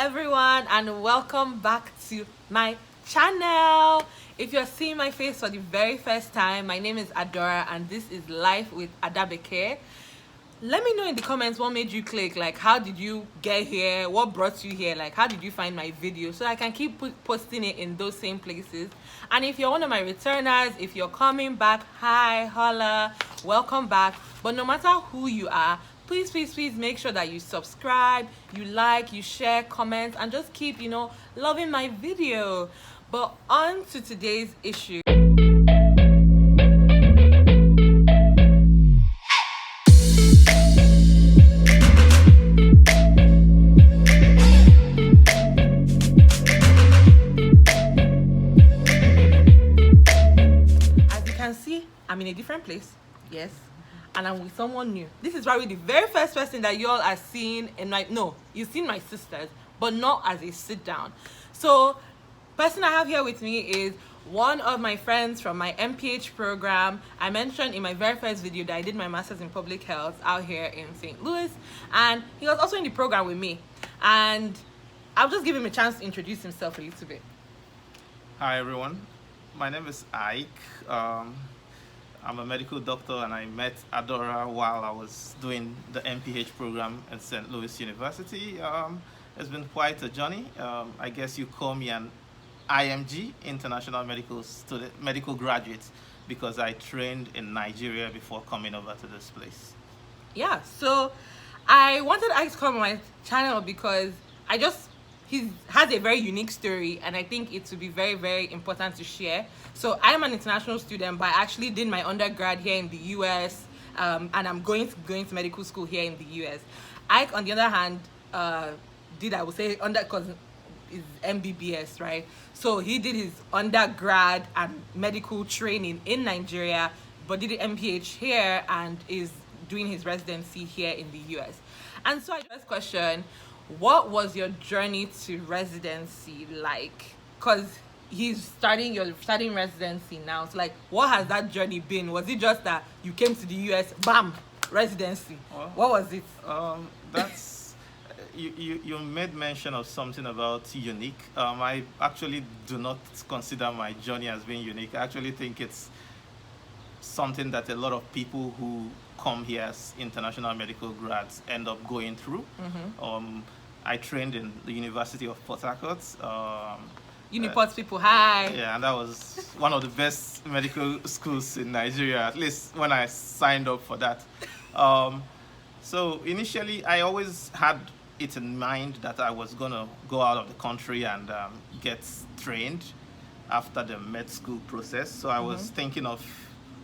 everyone, and welcome back to my channel. If you're seeing my face for the very first time, my name is Adora and this is Life with Adabeke. Let me know in the comments what made you click, like how did you get here, what brought you here, like how did you find my video, so I can keep posting it in those same places. And if you're one of my returners, if you're coming back, hi, holla, welcome back. But no matter who you are, please make sure that you subscribe, you like, you share, comment, and just keep, loving my video. But on to today's issue. See, I'm in a different place, yes, and I'm with someone new. This is probably the very first person that you all are seeing in you've seen my sisters, but not as a sit down. So person I have here with me is one of my friends from my MPH program. I mentioned in my very first video that I did my master's in public health out here in St. Louis, and he was also in the program with me, and I'll just give him a chance to introduce himself a little bit. Hi everyone, my name is Ike. I'm a medical doctor and I met Adora while I was doing the MPH program at St. Louis University. It's been quite a journey. I guess you call me an IMG, International Medical Graduate, because I trained in Nigeria before coming over to this place. Yeah, so I wanted Ike to come on my channel because he has a very unique story, and I think it would be very, very important to share. So I'm an international student, but I actually did my undergrad here in the US, and I'm going to medical school here in the US. Ike, on the other hand, did, I would say, because is MBBS, right? So he did his undergrad and medical training in Nigeria, but did the MPH here and is doing his residency here in the US. And so I first question, what was your journey to residency like? Because you're starting residency now. So like, what has that journey been? Was it just that you came to the US, bam, residency? Well, what was it? That's you made mention of something about unique. I actually do not consider my journey as being unique. I actually think it's something that a lot of people who come here as international medical grads end up going through. Mm-hmm. I trained in the University of Port Harcourt. Uniport people, hi. Yeah, and that was one of the best medical schools in Nigeria, at least when I signed up for that. So initially, I always had it in mind that I was going to go out of the country and get trained after the med school process. So I was thinking of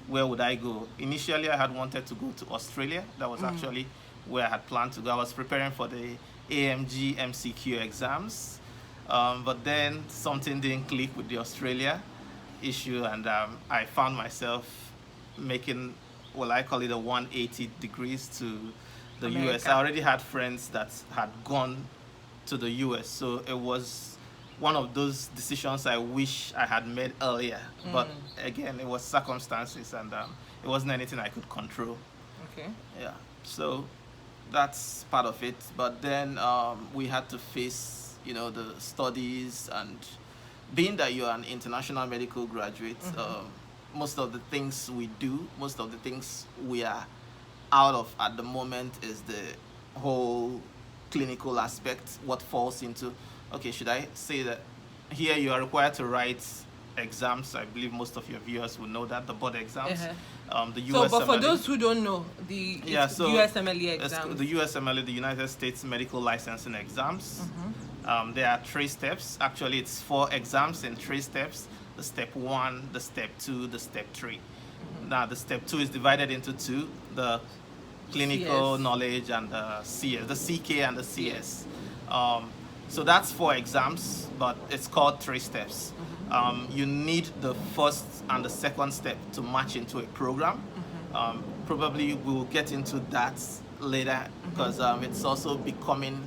where would I go. Initially, I had wanted to go to Australia. That was actually where I had planned to go. I was preparing for the AMG MCQ exams, but then something didn't click with the Australia issue, and I found myself making, well, I call it a 180 degrees to the America. US. I already had friends that had gone to the US, so it was one of those decisions I wish I had made earlier, but again, it was circumstances, and it wasn't anything I could control. Okay. Yeah, so that's part of it. But then we had to face, the studies, and being that you're an international medical graduate, most of the things we do, most of the things we are out of at the moment is the whole clinical aspect, what falls into, okay, should I say that here you are required to write exams. I believe most of your viewers will know that, the board exams. The USMLE. So, but for those who don't know, USMLE exams. The USMLE, the United States Medical Licensing Exams. There are 3 steps. Actually, it's 4 exams in 3 steps. The step 1, the step 2, the step 3. Now, the step 2 is divided into 2, the clinical CS. knowledge and the CS, the CK and the CS. So that's 4 exams, but it's called 3 steps. You need the first and the second step to match into a program. Probably we will get into that later, because it's also becoming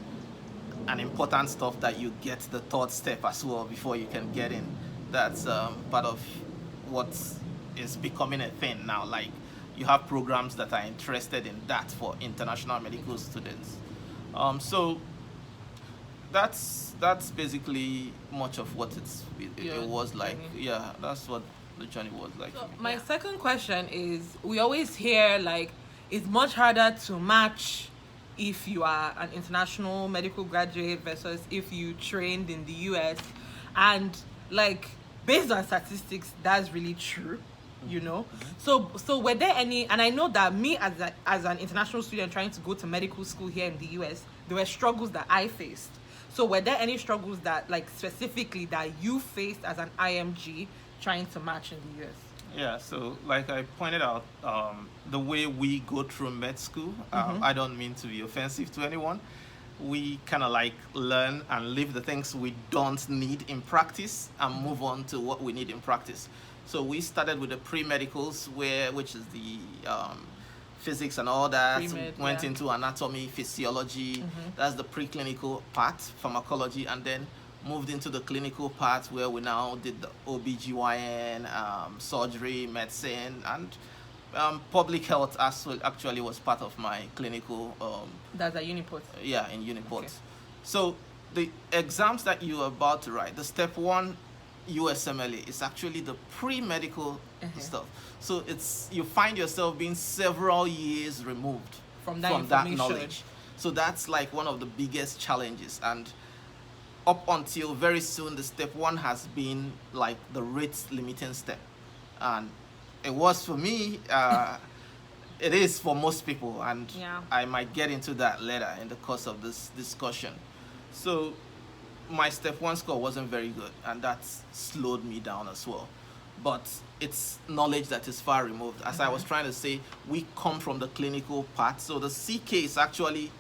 an important stuff that you get the 3rd step as well before you can get in. That's part of what is becoming a thing now. Like, you have programs that are interested in that for international medical students. So That's basically much of what Your it was like. journey. Yeah, that's what the journey was like So for me. my second question is, we always hear like it's much harder to match if you are an international medical graduate versus if you trained in the US, and like based on statistics that's really true, you know. So were there any, and I know that me as an international student trying to go to medical school here in the US, there were struggles that I faced. So were there any struggles that like specifically that you faced as an IMG trying to match in the US? Yeah, so like I pointed out, the way we go through med school, I don't mean to be offensive to anyone. We kind of like learn and leave the things we don't need in practice and move on to what we need in practice. So we started with the pre-medicals, which is the physics and all that. Pre-med, Went yeah. into anatomy, physiology. That's the preclinical part, pharmacology, and then moved into the clinical part where we now did the OBGYN, surgery, medicine, and public health actually was part of my clinical, That's at Uniport. yeah, in Uniport. Okay. So the exams that you are about to write, the step 1 usmle is actually the pre-medical stuff. So you find yourself being several years removed From that information. knowledge. So that's like one of the biggest challenges. And up until very soon, the step 1 has been like the rate limiting step, and it was for me. It is for most people, and Yeah. I might get into that later in the course of this discussion. So my step 1 score wasn't very good, and that slowed me down as well. But it's knowledge that is far removed. As I was trying to say, we come from the clinical part, so the CK is actually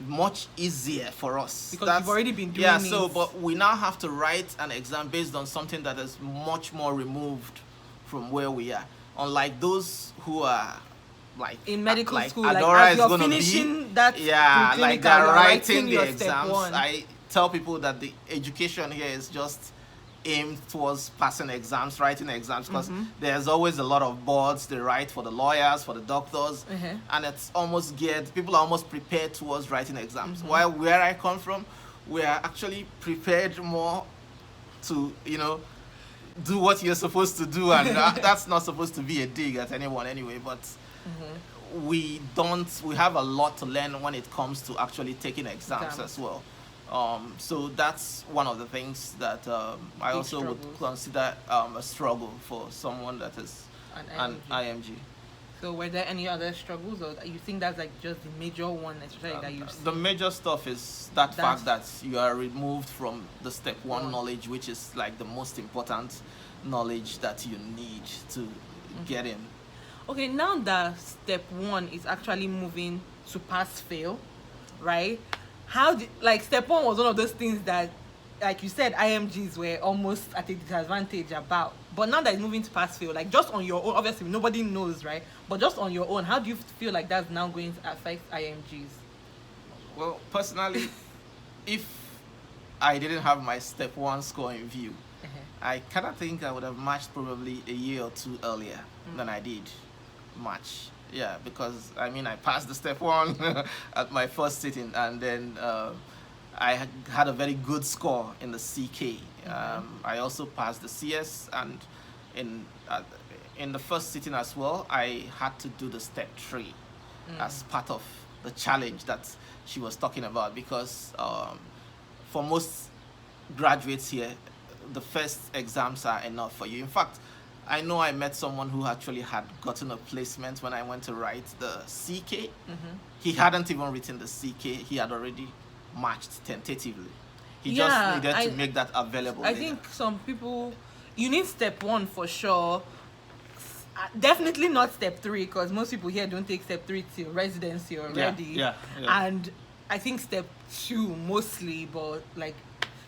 much easier for us Because you've already been doing yeah, so it. but we now have to write an exam based on something that is much more removed from where we are, unlike those who are like In medical like school, like Adora as is you're gonna finishing be, that yeah, preclinical, like they're you're writing the your step exams. 1. I tell people that the education here is just aimed towards passing exams, writing exams, because there's always a lot of boards they write for the lawyers, for the doctors, and it's almost geared, people are almost prepared towards writing exams. While where I come from, we are actually prepared more to, do what you're supposed to do, and that's not supposed to be a dig at anyone anyway, but we have a lot to learn when it comes to actually taking exams as well. So that's one of the things that I also would consider a struggle for someone that is an IMG. So were there any other struggles, or you think that's like just the major one, especially that you've seen? The major stuff is that fact that you are removed from the step 1 knowledge, which is like the most important knowledge that you need to get in. Okay, now that step 1 is actually moving to pass fail, right? Like step 1 was one of those things that, like you said, IMGs were almost at a disadvantage about. But now that it's moving to pass fail, like just on your own, obviously nobody knows, right? But just on your own, how do you feel like that's now going to affect IMGs? Well, personally, if I didn't have my step 1 score in view, I kind of think I would have matched probably a year or 2 earlier than I did match. Yeah, because I passed the step 1 at my first sitting, and then I had a very good score in the CK. I also passed the CS, and in the first sitting as well, I had to do the step 3 as part of the challenge that she was talking about, because for most graduates here, the first exams are enough for you. In fact, I know I met someone who actually had gotten a placement when I went to write the CK. He hadn't even written the CK. He had already matched tentatively. He just needed to make that available. I think some people, you need step 1 for sure. Definitely not step 3, because most people here don't take step 3 till residency already. Yeah. And I think step 2 mostly, but like,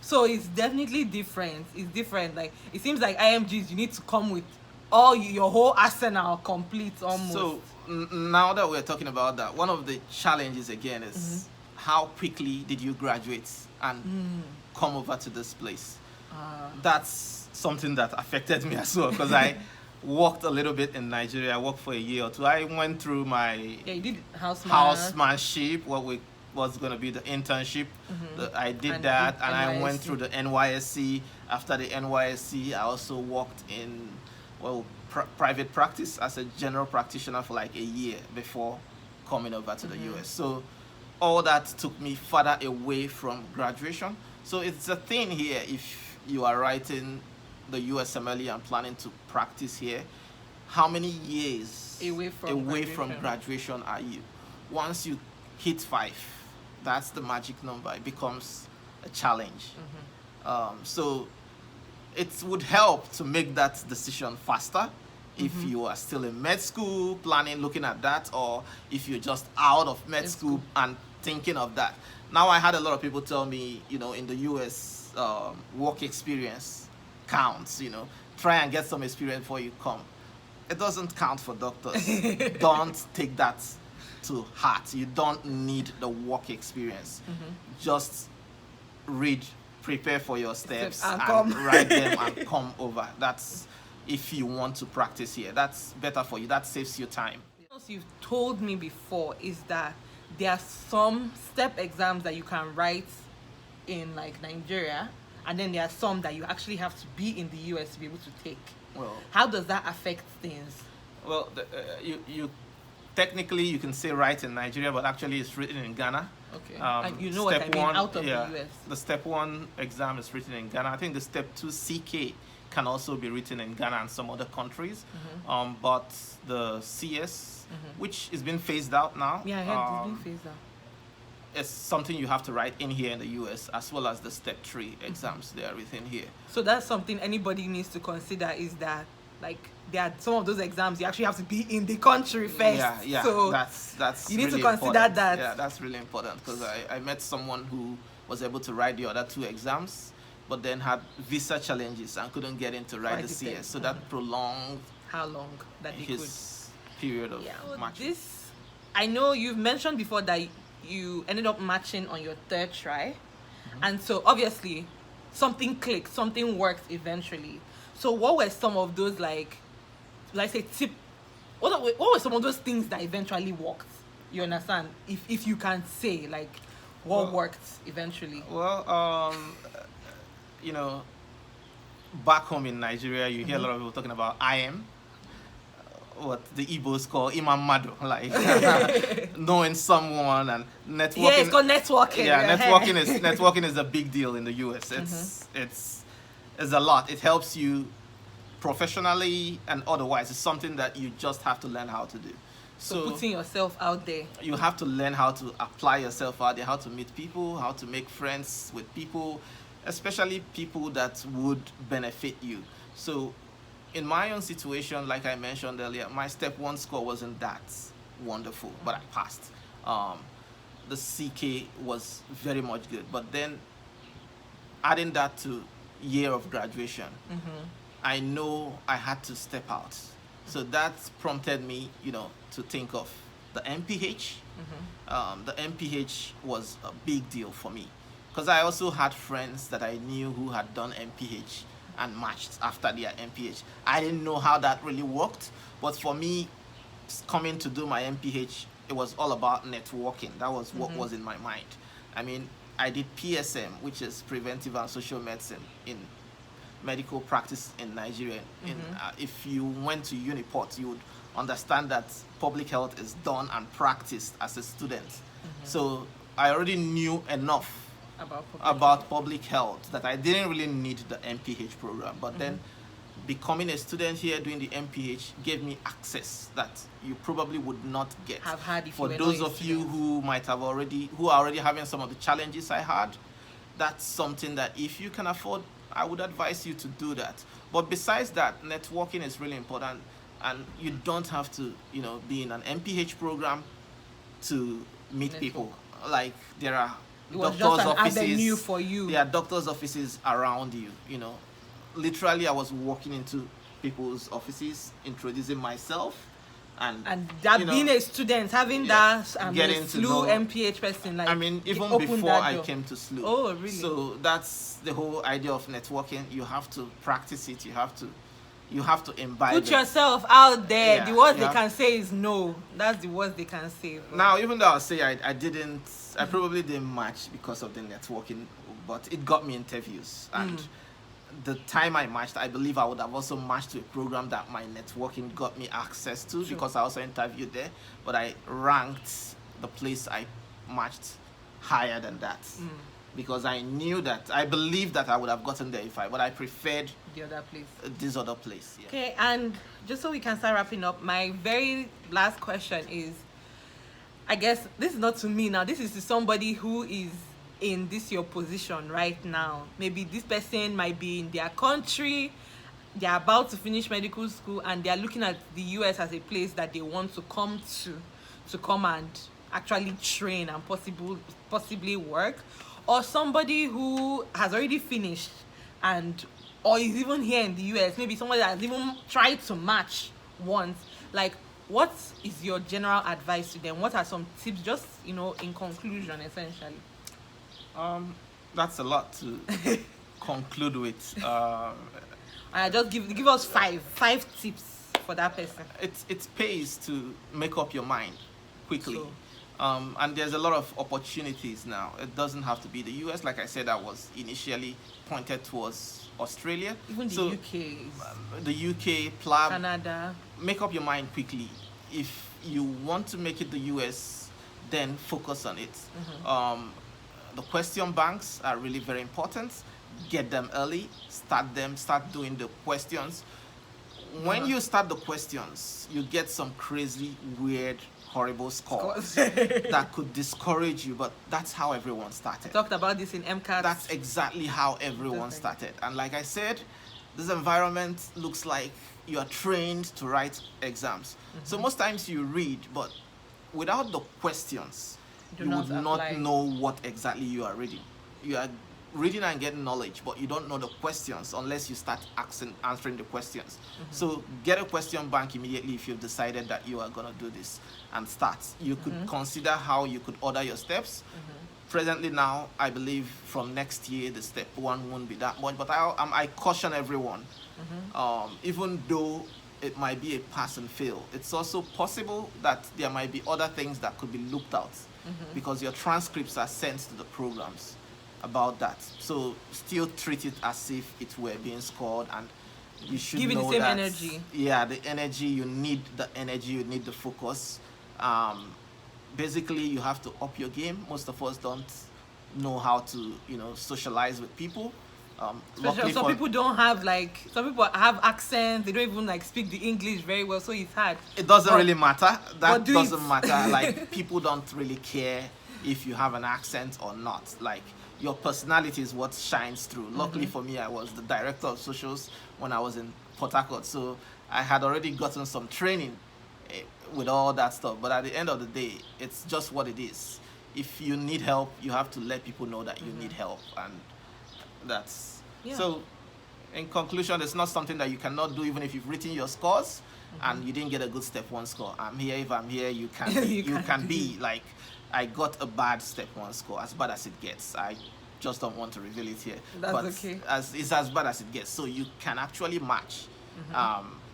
so it's definitely different. It's different. Like, it seems like IMGs, you need to come with your whole arsenal complete almost. So now that we're talking about that, one of the challenges again is how quickly did you graduate and come over to this place? That's something that affected me as well, because I worked a little bit in Nigeria. I worked for a year or 2. I went through my you did housemanship, what we was going to be the internship. I did And that, the and I went NYSC. through the NYSC. After the NYSC, I also worked in, well, private practice as a general practitioner for like a year before coming over to the US. So all that took me further away from graduation. So it's a thing here. If you are writing the USMLE and planning to practice here, how many years Away from graduation are you? Once you hit 5, that's the magic number. It becomes a challenge. So it would help to make that decision faster if you are still in med school planning, looking at that, or if you're just out of med school and thinking of that. Now, I had a lot of people tell me, in the US, work experience counts, try and get some experience before you come. It doesn't count for doctors. Don't take that to heart. You don't need the work experience. Just read, prepare for your steps, and write them and come over. That's if you want to practice here. That's better for you. That saves you time. What you've told me before is that there are some step exams that you can write in like Nigeria, and then there are some that you actually have to be in the US to be able to take. Well, how does that affect things? Well, you technically you can say write in Nigeria, but actually it's written in Ghana. Okay. And you know what I mean, out of the US. The step 1 exam is written in Ghana. I think the step 2 CK can also be written in Ghana and some other countries. But the CS, which is being phased out now. Yeah, I heard it's being phased out. It's something you have to write in here in the US, as well as the step 3 exams. They are written here. So that's something anybody needs to consider, is that like there are some of those exams you actually have to be in the country first. Yeah. So that's you need really to consider important. that. Yeah, that's really important, because I met someone who was able to write the other 2 exams, but then had visa challenges and couldn't get in to write the CS. So that prolonged how long that they his period of matching. I know you've mentioned before that you ended up matching on your 3rd try, and so obviously something clicked, something worked eventually. So what were some of those, like say what were some of those things that eventually worked? You understand? If you can say like what worked eventually. Well, back home in Nigeria, you hear a lot of people talking about IM, what the Igbos call imamado, like knowing someone and networking. Yeah, it's called networking. Yeah, networking is a big deal in the US. It's a lot. It helps you professionally and otherwise. It's something that you just have to learn how to do. So putting yourself out there. You have to learn how to apply yourself out there, how to meet people, how to make friends with people, especially people that would benefit you. So in my own situation, like I mentioned earlier, my step 1 score wasn't that wonderful, but I passed. The CK was very much good, but then adding that to year of graduation, I know I had to step out. So that prompted me, to think of the MPH. The MPH was a big deal for me, because I also had friends that I knew who had done MPH and matched after their MPH. I didn't know how that really worked, but for me, coming to do my MPH, it was all about networking. That was what was in my mind. I mean, I did PSM, which is preventive and social medicine in medical practice in Nigeria. If you went to Uniport, you would understand that public health is done and practiced as a student. So I already knew enough about public health that I didn't really need the MPH program. But then becoming a student here doing the MPH gave me access that you probably would not get. Have had if for you were those not of you who who are already having some of the challenges I had. That's something that if you can afford, I would advise you to do that. But besides that, networking is really important, and you don't have to, be in an MPH program to meet people. Like there are doctors' offices for you. There are doctors' offices around you. Literally, I was walking into people's offices, introducing myself, and that being a student, having that getting SLU MPH person, like even before I came to SLU. Oh, really? So that's the whole idea of networking. You have to practice it. You have to you have to imbibe Put it. yourself out there. Yeah, The worst you they can say is no. That's the worst they can say. Now, even though I'll say I probably didn't match because of the networking, but it got me interviews. And the time I matched, I believe I would have also matched to a program that my networking got me access to, because I also interviewed there. But I ranked the place I matched higher than that. Because I knew that, I believed that I would have gotten there but I preferred the other place. This other place. Yeah. Okay, and just so we can start wrapping up, my very last question is, I guess this is not to me now, this is to somebody who is in this your position right now. Maybe this person might be in their country, they're about to finish medical school, and they're looking at the US as a place that they want to come to come and actually train and possibly work. Or somebody who has already finished and or is even here in the US, maybe somebody that has even tried to match once. Like, what is your general advice to them? What are some tips, just, you know, in conclusion, essentially? That's a lot to conclude with. Just give us five tips for that person. It pays to make up your mind quickly. So, and there's a lot of opportunities now. It doesn't have to be the US. Like I said, I was initially pointed towards Australia. even the UK, The UK, plab. Canada. Make up your mind quickly. If you want to make it the US, then focus on it. The question banks are really very important. Get them early. Start doing the questions. When you start the questions, you get some crazy, weird, horrible scores that could discourage you, but that's how everyone started. Talked about this in MCAT. That's exactly how everyone started. And like I said, this environment looks like you are trained to write exams. So most times you read, but without the questions, you would not know what exactly you are reading. You are reading and getting knowledge, but you don't know the questions unless you start answering the questions. So get a question bank immediately if you've decided that you are going to do this, and start. You could consider how you could order your steps. Presently now, I believe from next year, the step one won't be that much, but I caution everyone, even though it might be a pass and fail, it's also possible that there might be other things that could be looked out, because your transcripts are sent to the programs about that. So still treat it as if it were being scored, and you should give it know the same that, energy. Yeah, the energy, you need the focus. Basically, you have to up your game. Most of us don't know how to, socialize with people. Some people don't have, some people have accents, they don't even speak the English very well, so it's hard. It doesn't really matter. That doesn't matter. People don't really care if you have an accent or not. Your personality is what shines through. Luckily for me, I was the director of socials when I was in Port Harcourt, so I had already gotten some training with all that stuff. But at the end of the day, it's just what it is. If you need help, you have to let people know that you need help, and that's so. In conclusion, it's not something that you cannot do, even if you've written your scores and you didn't get a good step one score. I'm here. If I'm here, you can be. You can be. I got a bad step one score, as bad as it gets. I just don't want to reveal it here. That's but okay. It's as bad as it gets. So you can actually match.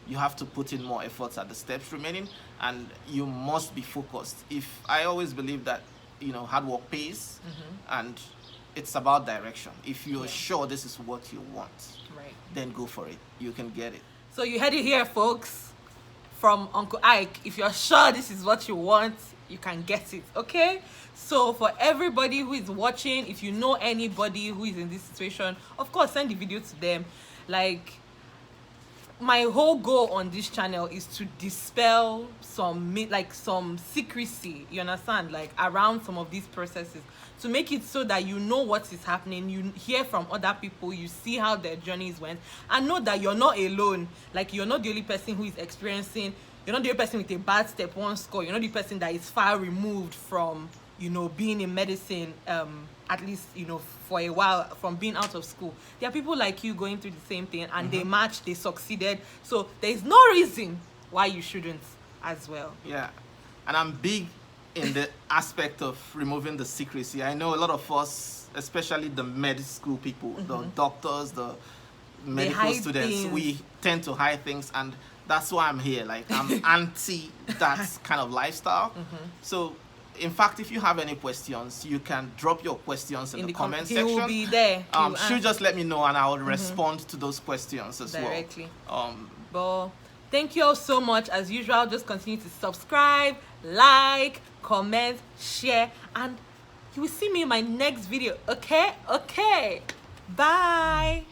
You have to put in more efforts at the steps remaining, and you must be focused. I always believe that, hard work pays, and it's about direction. If you're sure this is what you want, then go for it. You can get it. So you heard it here, folks, from Uncle Ike. If you're sure this is what you want, you can get it, okay? So for everybody who is watching, if you know anybody who is in this situation, of course, send the video to them. My whole goal on this channel is to dispel some secrecy, you understand, around some of these processes, to make it so that you know what is happening, you hear from other people, you see how their journeys went, and know that you're not alone. You're not the only person who is experiencing, you're not the only person with a bad step one score, you're not the person that is far removed from, being in medicine, at least, for a while, from being out of school. There are people like you going through the same thing, and they matched, they succeeded. So there's no reason why you shouldn't as well. Yeah, and I'm big in the aspect of removing the secrecy. I know a lot of us, especially the med school people, the doctors, the medical hide students, things. we tend to hide things, and that's why I'm here. Like, I'm anti that kind of lifestyle. So in fact, if you have any questions, you can drop your questions in the comment section. He will be there. Should just let me know, and I will respond to those questions as directly. well. But thank you all so much. As usual, just continue to subscribe, like, comment, share, and you will see me in my next video. Okay? Bye.